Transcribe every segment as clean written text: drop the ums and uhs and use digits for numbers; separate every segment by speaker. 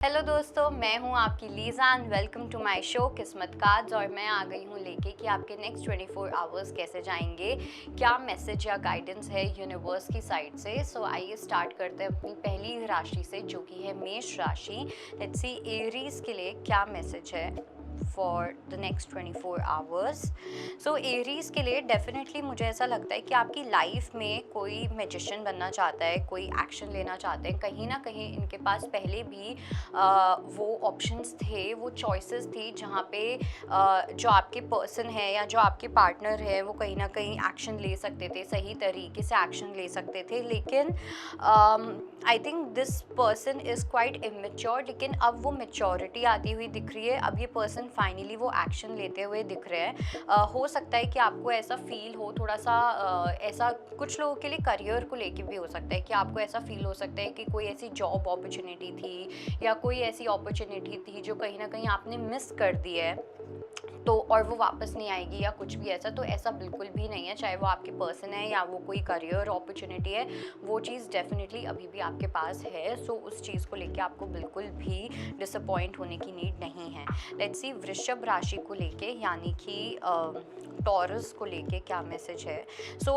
Speaker 1: Hello दोस्तों, मैं हूं आपकी Liza and welcome to my show किस्मत कार्ड्स। और मैं आ गई हूं लेके कि आपके नेक्स्ट 24 आवर्स कैसे जाएंगे, क्या मैसेज या गाइडेंस है यूनिवर्स की साइड से। सो आइए स्टार्ट करते हैं अपनी पहली राशि से, जो कि है मेष राशि। लेट्स सी एरीज के लिए क्या मैसेज है for the next 24 hours. So Aries के लिए डेफिनेटली मुझे ऐसा लगता है कि आपकी लाइफ में कोई मैजिशियन बनना चाहता है, कोई एक्शन लेना चाहते हैं। कहीं ना कहीं इनके पास पहले भी वो ऑप्शंस थे, वो चॉइसेस थी जहाँ पे जो आपके पर्सन है या जो आपके पार्टनर है वो कहीं ना कहीं एक्शन ले सकते थे, सही तरीके से एक्शन ले सकते थे। लेकिन I think this person is quite immature, लेकिन अब वो मेच्योरिटी आती हुई दिख रही है। अब ये पर्सन फाइनली वो एक्शन लेते हुए दिख रहे हैं। हो सकता है कि आपको ऐसा फील हो थोड़ा सा, ऐसा कुछ लोगों के लिए करियर को लेके भी हो सकता है कि आपको ऐसा फील हो सकता है कि कोई ऐसी जॉब अपॉर्चुनिटी थी या कोई ऐसी अपॉर्चुनिटी थी जो कहीं ना कहीं आपने मिस कर दी है, तो और वो वापस नहीं आएगी या कुछ भी ऐसा। तो ऐसा बिल्कुल भी नहीं है, चाहे वो आपके पर्सन है या वो कोई करियर अपॉर्चुनिटी है, वो चीज़ डेफिनेटली अभी भी आपके पास है। सो उस चीज़ को लेके आपको बिल्कुल भी डिसअपॉइंट होने की नीड नहीं है। लेट्स सी वृषभ राशि को लेके, यानी कि टॉरस को लेके क्या मैसेज है। सो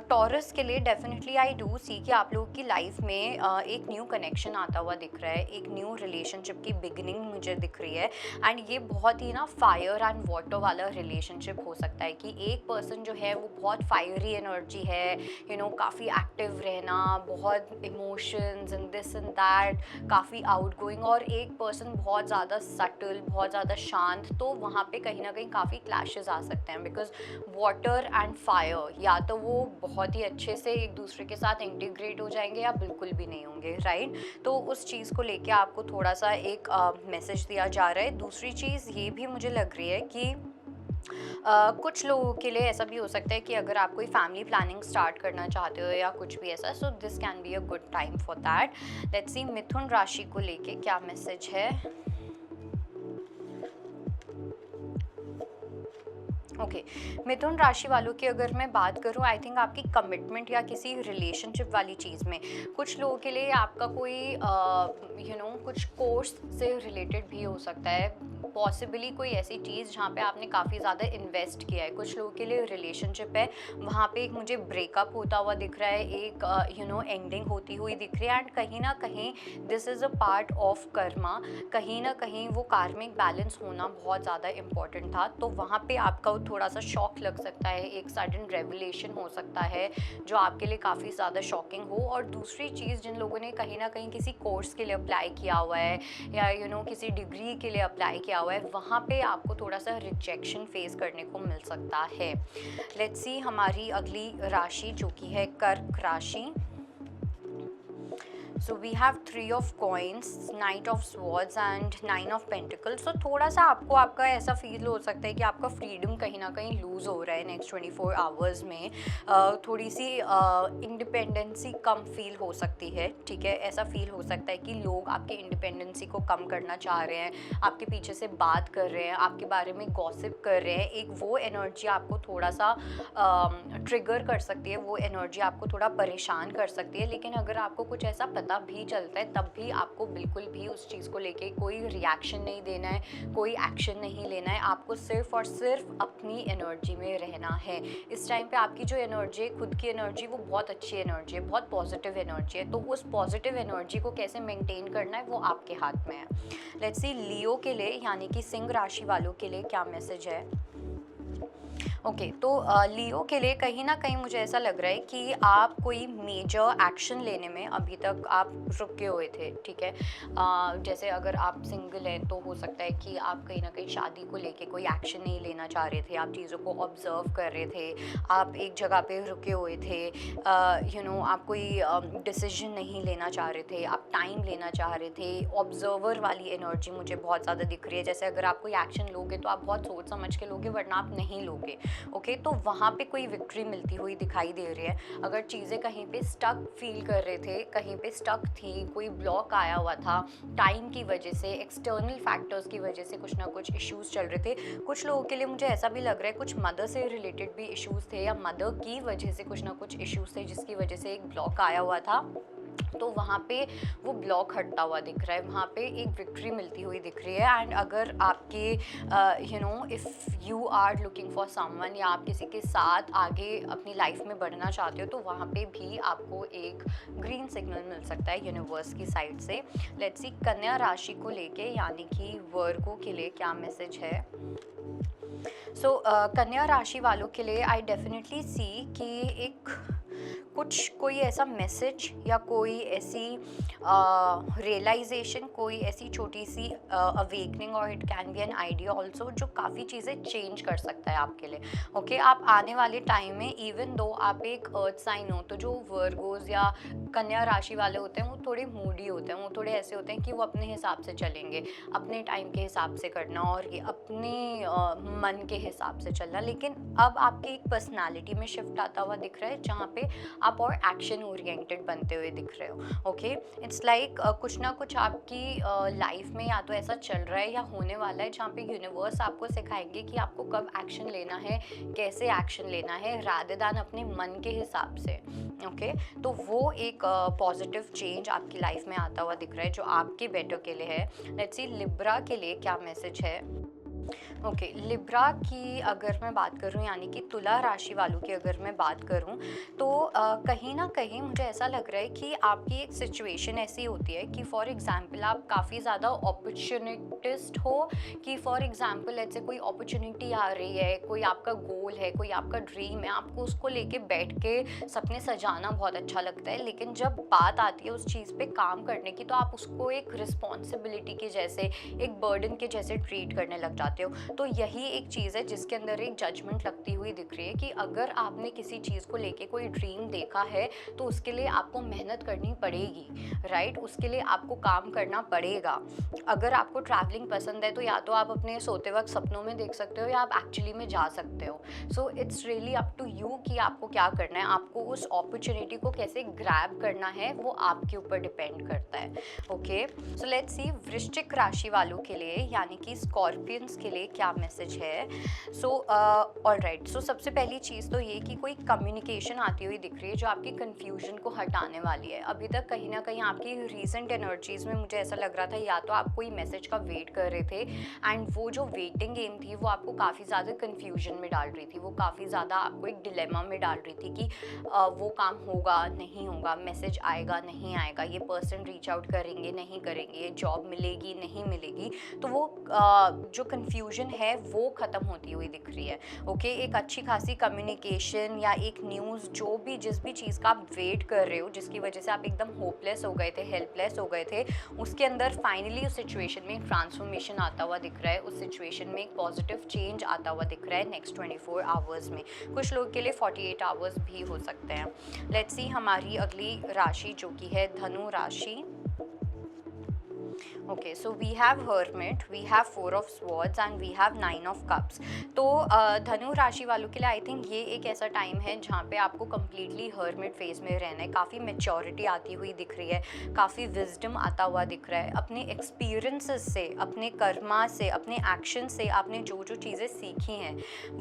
Speaker 1: टॉरस के लिए डेफिनेटली आई डू सी कि आप लोगों की लाइफ में एक न्यू कनेक्शन आता हुआ दिख रहा है, एक न्यू रिलेशनशिप की बिगिनिंग मुझे दिख रही है। एंड ये बहुत ही ना फायर एंड वाटर वाला रिलेशनशिप हो सकता है कि एक पर्सन जो है वो बहुत फायरी एनर्जी है, काफ़ी एक्टिव रहना, बहुत emotions and this and that, काफ़ी आउटगोइंग, और एक पर्सन बहुत ज़्यादा सटल, बहुत ज़्यादा शांत। तो वहाँ पे कहीं ना कहीं काफ़ी क्लैशेस आ सकते हैं, बिकॉज वाटर एंड फायर या तो वो बहुत ही अच्छे से एक दूसरे के साथ इंटीग्रेट हो जाएंगे या बिल्कुल भी नहीं होंगे, राइट। तो उस चीज़ को लेके आपको थोड़ा सा एक मैसेज दिया जा रहा है। दूसरी चीज़ ये भी मुझे लग रही है कि कुछ लोगों के लिए ऐसा भी हो सकता है कि अगर आप कोई फैमिली प्लानिंग स्टार्ट करना चाहते हो या कुछ भी ऐसा, so this can be a good time for that. Let's see मिथुन राशि को लेके क्या मैसेज है। ओके, मिथुन राशि वालों की अगर मैं बात करूं, आई थिंक आपकी कमिटमेंट या किसी रिलेशनशिप वाली चीज़ में कुछ लोगों के लिए आपका कोई कुछ कोर्स से रिलेटेड भी हो सकता है, पॉसिबली कोई ऐसी चीज़ जहाँ पे आपने काफ़ी ज़्यादा इन्वेस्ट किया है। कुछ लोगों के लिए रिलेशनशिप है, वहाँ पे एक मुझे ब्रेकअप होता हुआ दिख रहा है, एक एंडिंग होती हुई दिख रही है। एंड कहीं ना कहीं this is a part of Karma, कहीं ना कहीं वो कार्मिक बैलेंस होना बहुत ज़्यादा इम्पॉर्टेंट था। तो वहाँ पे आपका थोड़ा सा शॉक लग सकता है, एक सडन रेवलेशन हो सकता है जो आपके लिए काफ़ी ज़्यादा शॉकिंग हो। और दूसरी चीज़, जिन लोगों ने कहीं ना कहीं किसी कोर्स के लिए अप्लाई किया हुआ है या किसी डिग्री के लिए अप्लाई किया हुआ है, वहाँ पे आपको थोड़ा सा रिजेक्शन फेस करने को मिल सकता है। लेट्स सी हमारी अगली राशि जो कि है कर्क राशि। So we have 3 of coins, Knight of Swords and 9 of Pentacles। सो थोड़ा सा आपको आपका ऐसा फील हो सकता है कि आपका फ्रीडम कहीं ना कहीं लूज़ हो रहा है नेक्स्ट 24 आवर्स में। थोड़ी सी इंडिपेंडेंसी कम फील हो सकती है, ठीक है। ऐसा फील हो सकता है कि लोग आपके इंडिपेंडेंसी को कम करना चाह रहे हैं, आपके पीछे से बात कर रहे हैं, आपके बारे में गॉसिप कर रहे हैं। एक वो एनर्जी आपको थोड़ा सा ट्रिगर कर सकती है, वो एनर्जी आपको थोड़ा परेशान कर सकती है। लेकिन अगर आपको कुछ ऐसा पता भी चलता है, तब भी आपको बिल्कुल भी उस चीज़ को लेके कोई रिएक्शन नहीं देना है, कोई एक्शन नहीं लेना है। आपको सिर्फ और सिर्फ अपनी एनर्जी में रहना है। इस टाइम पे आपकी जो एनर्जी है, खुद की एनर्जी, वो बहुत अच्छी एनर्जी है, बहुत पॉजिटिव एनर्जी है। तो उस पॉजिटिव एनर्जी को कैसे मेंटेन करना है वो आपके हाथ में है। लेट्स सी लियो के लिए, यानी कि सिंह राशि वालों के लिए क्या मैसेज है। ओके, तो लियो के लिए कहीं ना कहीं मुझे ऐसा लग रहा है कि आप कोई मेजर एक्शन लेने में अभी तक आप रुके हुए थे, ठीक है। जैसे अगर आप सिंगल हैं तो हो सकता है कि आप कहीं ना कहीं शादी को लेके कोई एक्शन नहीं लेना चाह रहे थे, आप चीज़ों को ऑब्जर्व कर रहे थे, आप एक जगह पे रुके हुए थे। आप कोई डिसीजन नहीं लेना चाह रहे थे, आप टाइम लेना चाह रहे थे। ऑब्जर्वर वाली एनर्जी मुझे बहुत ज़्यादा दिख रही है, जैसे अगर आप कोई एक्शन लोगे तो आप बहुत सोच समझ के लोगे, वरना आप नहीं लोगे। ओके, तो वहाँ पे कोई विक्ट्री मिलती हुई दिखाई दे रही है। अगर चीज़ें कहीं पे स्टक फील कर रहे थे, कहीं पे स्टक थी, कोई ब्लॉक आया हुआ था टाइम की वजह से, एक्सटर्नल फैक्टर्स की वजह से कुछ ना कुछ इश्यूज चल रहे थे। कुछ लोगों के लिए मुझे ऐसा भी लग रहा है कुछ मदर से रिलेटेड भी इश्यूज थे, या मदर की वजह से कुछ ना कुछ इश्यूज थे जिसकी वजह से एक ब्लॉक आया हुआ था। तो वहाँ पे वो ब्लॉक हटता हुआ दिख रहा है, वहाँ पे एक विक्ट्री मिलती हुई दिख रही है। एंड अगर आपके if you are looking for someone, या आप किसी के साथ आगे अपनी लाइफ में बढ़ना चाहते हो, तो वहाँ पे भी आपको एक ग्रीन सिग्नल मिल सकता है यूनिवर्स की साइड से। लेट्स सी कन्या राशि को लेके यानी कि वर्गो के लिए क्या मैसेज है। कन्या राशि वालों के लिए आई डेफिनेटली सी कि एक कोई ऐसा मैसेज या कोई ऐसी रियलाइजेशन, कोई ऐसी छोटी सी अवेकनिंग, और it can be an idea also, जो काफ़ी चीज़ें चेंज कर सकता है आपके लिए। ओके आप आने वाले टाइम में, इवन दो आप एक अर्थ साइन हो, तो जो वर्गोज या कन्या राशि वाले होते हैं वो थोड़े मूडी होते हैं, वो थोड़े ऐसे होते हैं कि वो अपने हिसाब से चलेंगे, अपने टाइम के हिसाब से करना और ये अपने मन के हिसाब से चलना। लेकिन अब आपकी एक पर्सनालिटी में शिफ्ट आता हुआ दिख रहा है, जहाँ पे आप और एक्शन ओरिएंटेड बनते हुए दिख रहे हो। ओके इट्स लाइक कुछ ना कुछ आपकी लाइफ में या तो ऐसा चल रहा है या होने वाला है, जहाँ पे यूनिवर्स आपको सिखाएंगे कि आपको कब एक्शन लेना है, कैसे एक्शन लेना है, रादर दैन अपने मन के हिसाब से। ओके तो वो एक पॉजिटिव चेंज आपकी लाइफ में आता हुआ दिख रहा है, जो आपके बेटर के लिए है। लेट्स सी लिब्रा के लिए क्या मैसेज है। ओके लिब्रा की अगर मैं बात करूं, यानी कि तुला राशि वालों की अगर मैं बात करूं, तो कहीं ना कहीं मुझे ऐसा लग रहा है कि आपकी एक सिचुएशन ऐसी होती है कि फॉर एग्जांपल आप काफ़ी ज़्यादा अपॉर्चुनिटिस्ट हो, कि फॉर एग्जांपल ऐसे कोई अपॉर्चुनिटी आ रही है, कोई आपका गोल है, कोई आपका ड्रीम है, आपको उसको लेके बैठ के सपने सजाना बहुत अच्छा लगता है, लेकिन जब बात आती है उस चीज़ पे काम करने की, तो आप उसको एक रिस्पॉन्सिबिलिटी के जैसे, एक बर्डन के जैसे ट्रीट करने लग जाते हो। तो यही एक चीज़ है जिसके अंदर एक जजमेंट लगती हुई दिख रही है कि अगर आपने किसी चीज़ को लेके कोई ड्रीम देखा है, तो उसके लिए आपको मेहनत करनी पड़ेगी, राइट, उसके लिए आपको काम करना पड़ेगा। अगर आपको ट्रैवलिंग पसंद है, तो या तो आप अपने सोते वक्त सपनों में देख सकते हो, या आप एक्चुअली में जा सकते हो। So it's really up to you कि आपको क्या करना है, आपको उस अपॉर्चुनिटी को कैसे ग्रैब करना है, वो आपके ऊपर डिपेंड करता है। ओके सो लेट्स सी वृश्चिक राशि वालों के लिए, यानी कि स्कॉर्पियंस के लिए क्या मैसेज है। ऑलराइट, सो सबसे पहली चीज़ तो ये कि कोई कम्युनिकेशन आती हुई दिख रही है जो आपकी कन्फ्यूजन को हटाने वाली है। अभी तक कहीं ना कहीं आपकी रीसेंट एनर्जीज में मुझे ऐसा लग रहा था, या तो आप कोई मैसेज का वेट कर रहे थे, एंड वो जो वेटिंग गेम थी वो आपको काफ़ी ज़्यादा कन्फ्यूजन में डाल रही थी, वो काफ़ी ज़्यादा आपको एक डिलेमा में डाल रही थी कि वो काम होगा नहीं होगा, मैसेज आएगा नहीं आएगा, ये पर्सन रीच आउट करेंगे नहीं करेंगे, ये जॉब मिलेगी नहीं मिलेगी। तो वो जो कन्फ्यूजन है वो ख़त्म होती हुई दिख रही है। ओके एक अच्छी खासी कम्युनिकेशन या एक न्यूज़, जो भी जिस भी चीज़ का आप वेट कर रहे हो, जिसकी वजह से आप एकदम होपलेस हो गए थे, हेल्पलेस हो गए थे, उसके अंदर फाइनली उस सिचुएशन में ट्रांसफॉर्मेशन आता हुआ दिख रहा है, उस सिचुएशन में एक पॉजिटिव चेंज आता हुआ दिख रहा है नेक्स्ट 24 आवर्स में। कुछ लोग के लिए 48 आवर्स भी हो सकते हैं। लेट्स सी हमारी अगली राशि जो कि है धनु राशि। Okay so we have hermit, we have 4 of swords and we have 9 of cups. तो धनु राशि वालों के लिए आई थिंक ये एक ऐसा टाइम है जहाँ पे आपको कम्प्लीटली हर्मिट फेज में रहना है। काफ़ी मेच्योरिटी आती हुई दिख रही है, काफ़ी विजडम आता हुआ दिख रहा है। अपने एक्सपीरियंसेस से, अपने कर्मा से, अपने एक्शन से आपने जो जो चीज़ें सीखी हैं,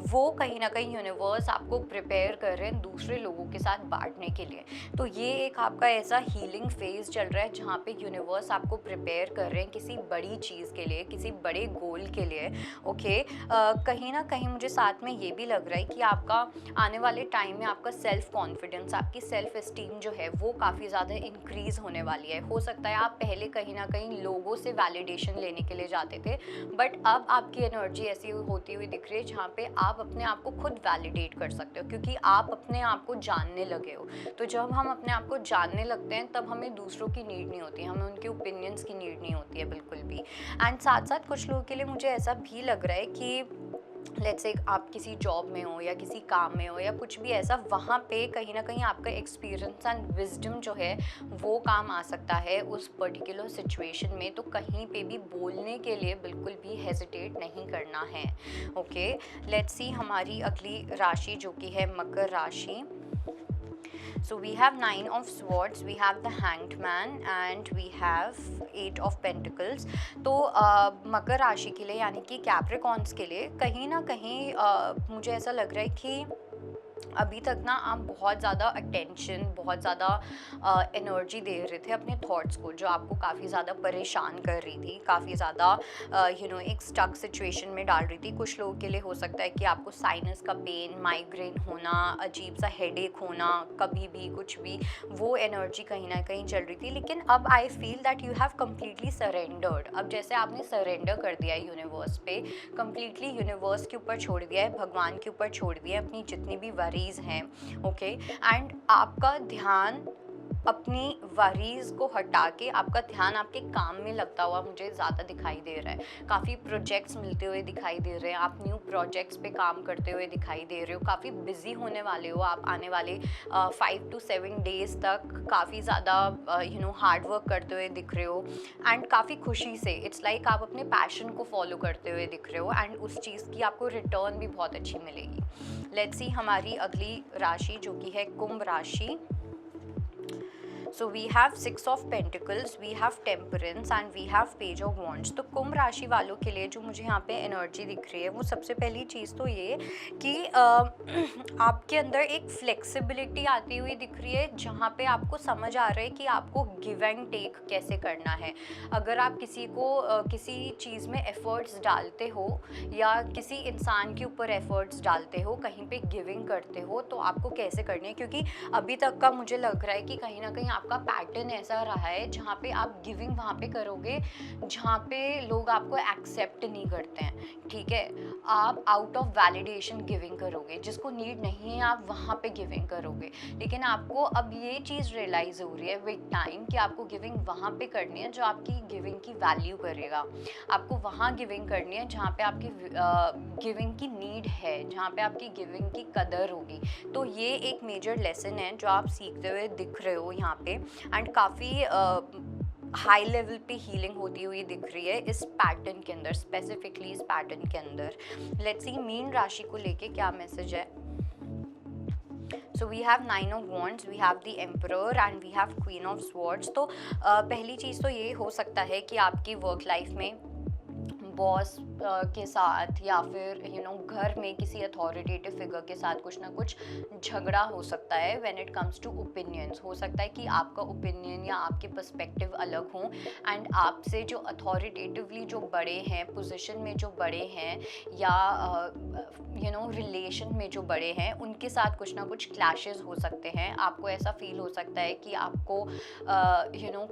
Speaker 1: वो कहीं ना कहीं यूनिवर्स आपको प्रिपेयर कर रहे हैं दूसरे लोगों के साथ बांटने के लिए। तो ये एक आपका ऐसा हीलिंग फेज चल रहा है जहाँ पे यूनिवर्स आपको प्रिपेयर कर रहे हैं किसी बड़ी चीज़ के लिए, किसी बड़े गोल के लिए। ओके कहीं ना कहीं मुझे साथ में ये भी लग रहा है कि आपका आने वाले टाइम में आपका सेल्फ कॉन्फिडेंस, आपकी सेल्फ एस्टीम जो है वो काफ़ी ज़्यादा इंक्रीज़ होने वाली है। हो सकता है आप पहले कहीं ना कहीं लोगों से वैलिडेशन लेने के लिए जाते थे, बट अब आपकी एनर्जी ऐसी होती हुई दिख रही है जहाँ पे आप अपने आप को खुद वैलिडेट कर सकते हो, क्योंकि आप अपने आप को जानने लगे हो। तो जब हम अपने आप को जानने लगते हैं तब हमें दूसरों की नीड नहीं होती, हमें उनके ओपिनियंस की नीड नहीं होती है बिल्कुल भी। एंड साथ साथ कुछ लोगों के लिए मुझे ऐसा भी लग रहा है कि लेट्स से आप किसी जॉब में हो या किसी काम में हो या कुछ भी ऐसा, वहाँ पे कहीं ना कहीं आपका एक्सपीरियंस एंड विजडम जो है वो काम आ सकता है उस पर्टिकुलर सिचुएशन में। तो कहीं पे भी बोलने के लिए बिल्कुल भी हेजिटेट नहीं करना है। ओके लेट्स सी हमारी अगली राशि जो कि है मकर राशि। So we have 9 of swords, we have the hanged man and we have 8 of pentacles. तो मकर राशि के लिए यानी कि कैप्रिकॉन्स के लिए कहीं ना कहीं मुझे ऐसा लग रहा है कि अभी तक ना आप बहुत ज़्यादा अटेंशन, बहुत ज़्यादा एनर्जी दे रहे थे अपने थॉट्स को, जो आपको काफ़ी ज़्यादा परेशान कर रही थी, काफ़ी ज़्यादा एक स्टक सिचुएशन में डाल रही थी। कुछ लोगों के लिए हो सकता है कि आपको साइनस का पेन, माइग्रेन होना, अजीब सा हेडेक होना, कभी भी कुछ भी, वो एनर्जी कहीं ना कहीं चल रही थी। लेकिन अब I feel that you have completely surrendered. अब जैसे आपने सरेंडर कर दिया है यूनिवर्स पे, कम्प्लीटली यूनिवर्स के ऊपर छोड़ दिया है, भगवान के ऊपर छोड़ दिया है अपनी जितनी भी वरीज हैं। ओके, एंड आपका ध्यान अपनी वरीज को हटा के आपका ध्यान आपके काम में लगता हुआ मुझे ज़्यादा दिखाई दे रहा है। काफ़ी प्रोजेक्ट्स मिलते हुए दिखाई दे रहे हैं, आप न्यू प्रोजेक्ट्स पे काम करते हुए दिखाई दे रहे हो, काफ़ी बिजी होने वाले हो आप आने वाले 5 to 7 डेज तक। काफ़ी ज़्यादा हार्ड वर्क करते हुए दिख रहे हो, एंड काफ़ी खुशी से, इट्स लाइक आप अपने पैशन को फॉलो करते हुए दिख रहे हो, एंड उस चीज़ की आपको रिटर्न भी बहुत अच्छी मिलेगी। लेट्स सी हमारी अगली राशि जो कि है कुंभ राशि। So we have 6 of pentacles, we have temperance and we have page of wands. तो कुंभ राशि वालों के लिए जो मुझे यहाँ पे एनर्जी दिख रही है, वो सबसे पहली चीज़ तो ये कि आपके अंदर एक फ्लेक्सिबिलिटी आती हुई दिख रही है, जहाँ पे आपको समझ आ रहा है कि आपको गिव एंड टेक कैसे करना है। अगर आप किसी को किसी चीज़ में एफर्ट्स डालते हो, या किसी इंसान के ऊपर एफर्ट्स डालते हो, कहीं पे गिविंग करते हो, तो आपको कैसे करनी है। क्योंकि अभी तक का मुझे लग रहा है कि कहीं ना कहीं आपका पैटर्न ऐसा रहा है जहाँ पे आप गिविंग वहाँ पे करोगे जहाँ पे लोग आपको एक्सेप्ट नहीं करते हैं। ठीक है, आप आउट ऑफ वैलिडेशन गिविंग करोगे, जिसको नीड नहीं है आप वहाँ पे गिविंग करोगे। लेकिन आपको अब ये चीज़ रियलाइज़ हो रही है विद टाइम कि आपको गिविंग वहाँ पे करनी है जो आपकी गिविंग की वैल्यू करेगा। आपको वहाँ गिविंग करनी है जहाँ पे आपकी गिविंग की नीड है, जहाँ पे आपकी गिविंग की कदर होगी। तो ये एक मेजर लेसन है जो आप सीखते हुए दिख रहे हो यहाँ पे, एंड काफ़ी हाई लेवल पे हीलिंग होती हुई दिख रही है इस पैटर्न के अंदर, स्पेसिफिकली इस पैटर्न के अंदर। लेट्स सी मीन राशि को लेके क्या मैसेज है। So we have 9 of wands, we have the emperor and we have queen of swords. तो पहली चीज़ तो ये हो सकता है कि आपकी वर्क लाइफ में बॉस के साथ, या फिर घर में किसी अथॉरिटेटिव फिगर के साथ कुछ ना कुछ झगड़ा हो सकता है when it comes to opinions. हो सकता है कि आपका ओपिनियन या आपके पर्सपेक्टिव अलग हों, एंड आपसे जो अथॉरिटेटिवली जो बड़े हैं, पोजीशन में जो बड़े हैं, या रिलेशन में जो बड़े हैं, उनके साथ कुछ ना कुछ क्लैशेस हो सकते हैं। आपको ऐसा फील हो सकता है कि आपको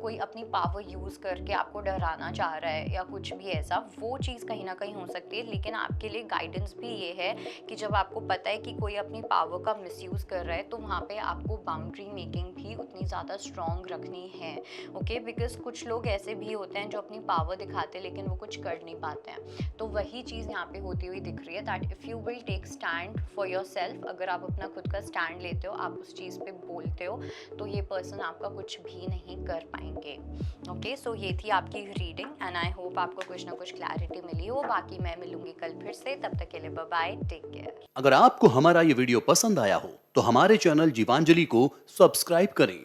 Speaker 1: कोई अपनी पावर यूज़ करके आपको डराना चाह रहा है, या कुछ भी ऐसा, वो चीज़ कहीं ना कहीं हो सकती है। लेकिन आपके लिए गाइडेंस भी ये है कि जब आपको पता है कि कोई अपनी पावर का मिसयूज़ कर रहा है, तो वहाँ पे आपको बाउंड्री मेकिंग भी उतनी ज़्यादा स्ट्रॉन्ग रखनी है। ओके, बिकॉज कुछ लोग ऐसे भी होते हैं जो अपनी पावर दिखाते हैं लेकिन वो कुछ कर नहीं पाते हैं। तो वही चीज़ यहाँ पे होती हुई दिख रही है, that if you will take stand for your self, अगर आप अपना खुद का स्टैंड लेते हो, आप उस चीज़ पे बोलते हो, तो ये पर्सन आपका कुछ भी नहीं कर पाएंगे। ओके, सो ये थी आपकी रीडिंग, एंड आई होप आपको कुछ ना कुछ क्लैरिटी मिली हो। बाकी मैं मिलूंगी कल फिर से, तब तक के लिए बाय बाय, टेक केयर।
Speaker 2: अगर आपको हमारा ये वीडियो पसंद आया हो तो हमारे चैनल जीवांजलि को सब्सक्राइब करें